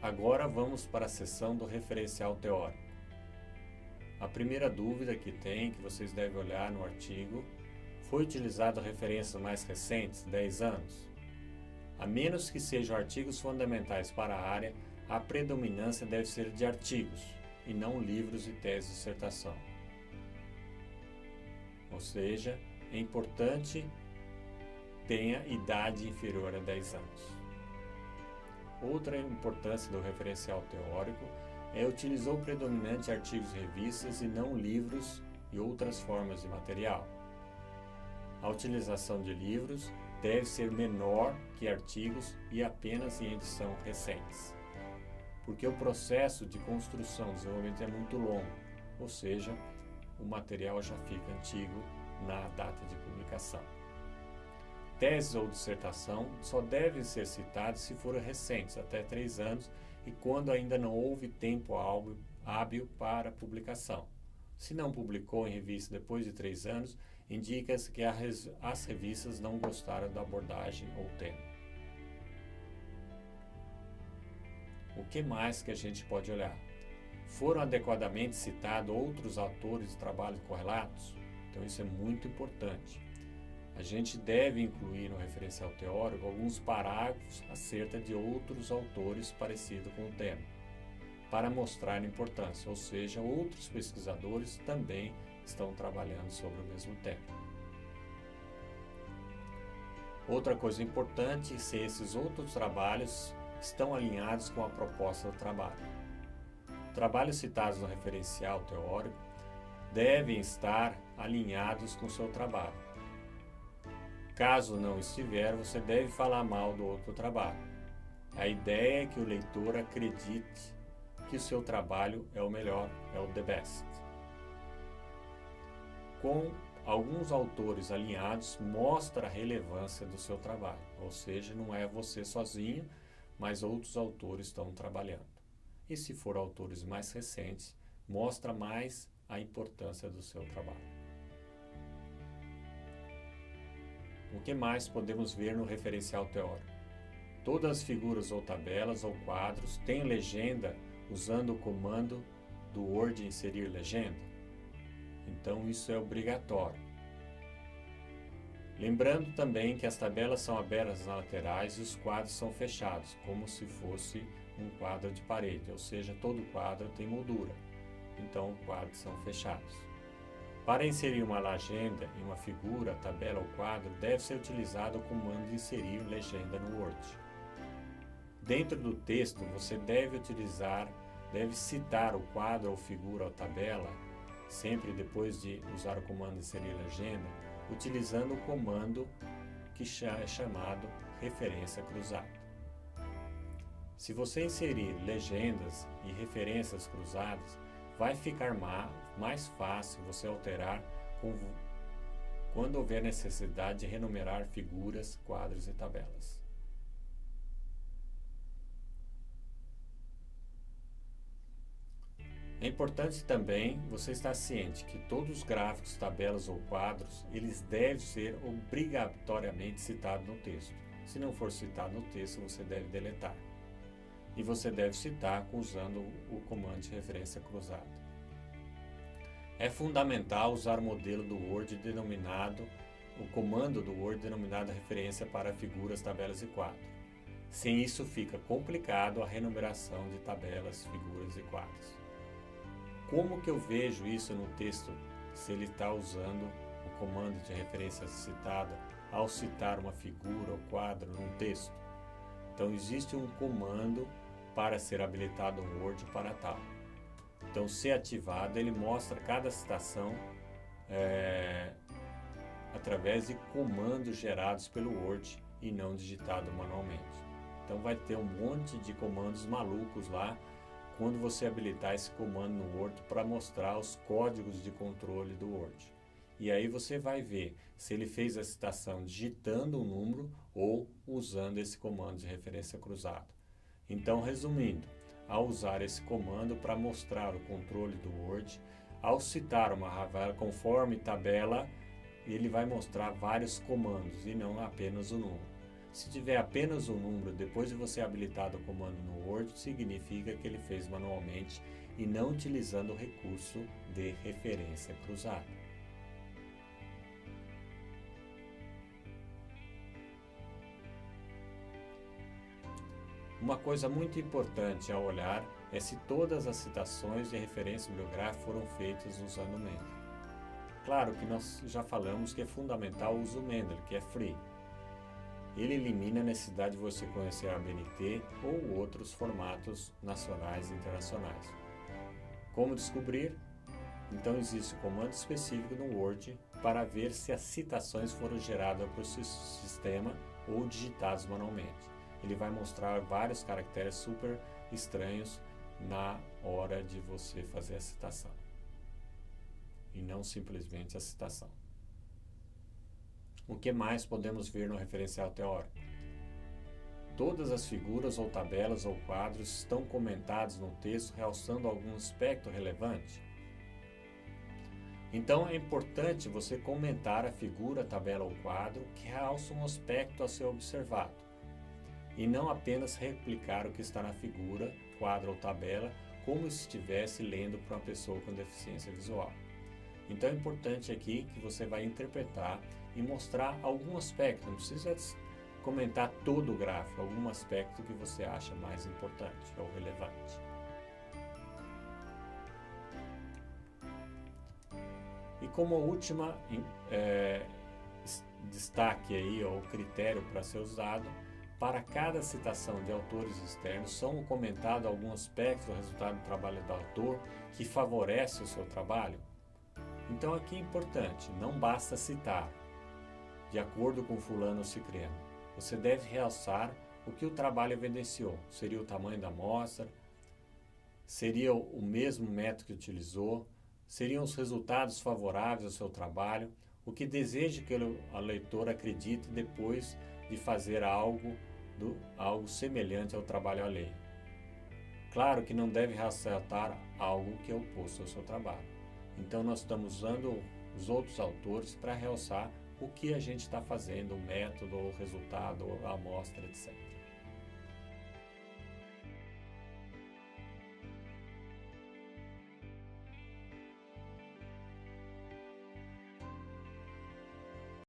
Agora vamos para a seção do referencial teórico. A primeira dúvida que vocês devem olhar no artigo: foi utilizado referências mais recentes, 10 anos? A menos que sejam artigos fundamentais para a área, a predominância deve ser de artigos, e não livros e teses de dissertação. Ou seja, é importante tenha idade inferior a 10 anos. Outra importância do referencial teórico é utilizou predominante artigos e revistas e não livros e outras formas de material. A utilização de livros deve ser menor que artigos e apenas em edição recentes, porque o processo de construção e desenvolvimento é muito longo, ou seja, o material já fica antigo na data de publicação. Teses ou dissertação só devem ser citadas se forem recentes, até 3 anos, e quando ainda não houve tempo hábil para publicação. Se não publicou em revista depois de 3 anos, indica-se que as revistas não gostaram da abordagem ou tema. O que mais que a gente pode olhar? Foram adequadamente citados outros autores de trabalhos correlatos? Então isso é muito importante. A gente deve incluir no referencial teórico alguns parágrafos acerca de outros autores parecidos com o tema, para mostrar a importância, ou seja, outros pesquisadores também estão trabalhando sobre o mesmo tema. Outra coisa importante é se esses outros trabalhos estão alinhados com a proposta do trabalho. Trabalhos citados no referencial teórico devem estar alinhados com o seu trabalho. Caso não estiver, você deve falar mal do outro trabalho. A ideia é que o leitor acredite que o seu trabalho é o melhor, é o the best. Com alguns autores alinhados, mostra a relevância do seu trabalho, ou seja, não é você sozinho, mas outros autores estão trabalhando. E se for autores mais recentes, mostra mais a importância do seu trabalho. O que mais podemos ver no referencial teórico? Todas as figuras ou tabelas ou quadros têm legenda usando o comando do Word inserir legenda? Então isso é obrigatório. Lembrando também que as tabelas são abertas nas laterais e os quadros são fechados, como se fosse um quadro de parede, ou seja, todo quadro tem moldura, então os quadros são fechados. Para inserir uma legenda em uma figura, tabela ou quadro, deve ser utilizado o comando de inserir legenda no Word. Dentro do texto, você deve citar o quadro ou figura ou tabela, sempre depois de usar o comando de inserir legenda, utilizando o comando que é chamado referência cruzada. Se você inserir legendas e referências cruzadas, vai ficar mais fácil você alterar quando houver necessidade de renumerar figuras, quadros e tabelas. É importante também você estar ciente que todos os gráficos, tabelas ou quadros, eles devem ser obrigatoriamente citados no texto. Se não for citado no texto, você deve deletar. E você deve citar usando o comando de referência cruzada. É fundamental usar o modelo do Word o comando do Word denominado referência para figuras, tabelas e quadros. Sem isso fica complicado a renumeração de tabelas, figuras e quadros. Como que eu vejo isso no texto, se ele está usando o comando de referência citada ao citar uma figura ou quadro num texto? Então existe um comando para ser habilitado no Word para tal. Então, se ativado, ele mostra cada citação através de comandos gerados pelo Word e não digitado manualmente. Então vai ter um monte de comandos malucos lá quando você habilitar esse comando no Word para mostrar os códigos de controle do Word. E aí você vai ver se ele fez a citação digitando um número ou usando esse comando de referência cruzado. Então, resumindo, ao usar esse comando para mostrar o controle do Word, ao citar uma tabela conforme tabela, ele vai mostrar vários comandos e não apenas o número. Se tiver apenas um número depois de você habilitar o comando no Word, significa que ele fez manualmente e não utilizando o recurso de referência cruzada. Uma coisa muito importante a olhar é se todas as citações de referência bibliográfica foram feitas usando o Mendeley. Claro que nós já falamos que é fundamental o uso Mendeley, que é free. Ele elimina a necessidade de você conhecer a ABNT ou outros formatos nacionais e internacionais. Como descobrir? Então existe um comando específico no Word para ver se as citações foram geradas para o sistema ou digitadas manualmente. Ele vai mostrar vários caracteres super estranhos na hora de você fazer a citação. E não simplesmente a citação. O que mais podemos ver no referencial teórico? Todas as figuras ou tabelas ou quadros estão comentados no texto realçando algum aspecto relevante. Então é importante você comentar a figura, tabela ou quadro que realça um aspecto a ser observado e não apenas replicar o que está na figura, quadro ou tabela como se estivesse lendo para uma pessoa com deficiência visual. Então é importante aqui que você vai interpretar e mostrar algum aspecto, não precisa comentar todo o gráfico, algum aspecto que você acha mais importante ou relevante. E como última destaque aí, ou critério para ser usado, para cada citação de autores externos são comentados alguns aspectos do resultado do trabalho do autor que favorece o seu trabalho? Então aqui é importante, não basta citar, de acordo com fulano ou cicrano. Você deve realçar o que o trabalho evidenciou. Seria o tamanho da amostra, seria o mesmo método que utilizou, seriam os resultados favoráveis ao seu trabalho, o que deseja que o leitor acredite depois de fazer algo semelhante ao trabalho alheio. Claro que não deve ressaltar algo que é oposto ao seu trabalho. Então nós estamos usando os outros autores para realçar o que a gente está fazendo, o método, o resultado, a amostra, etc.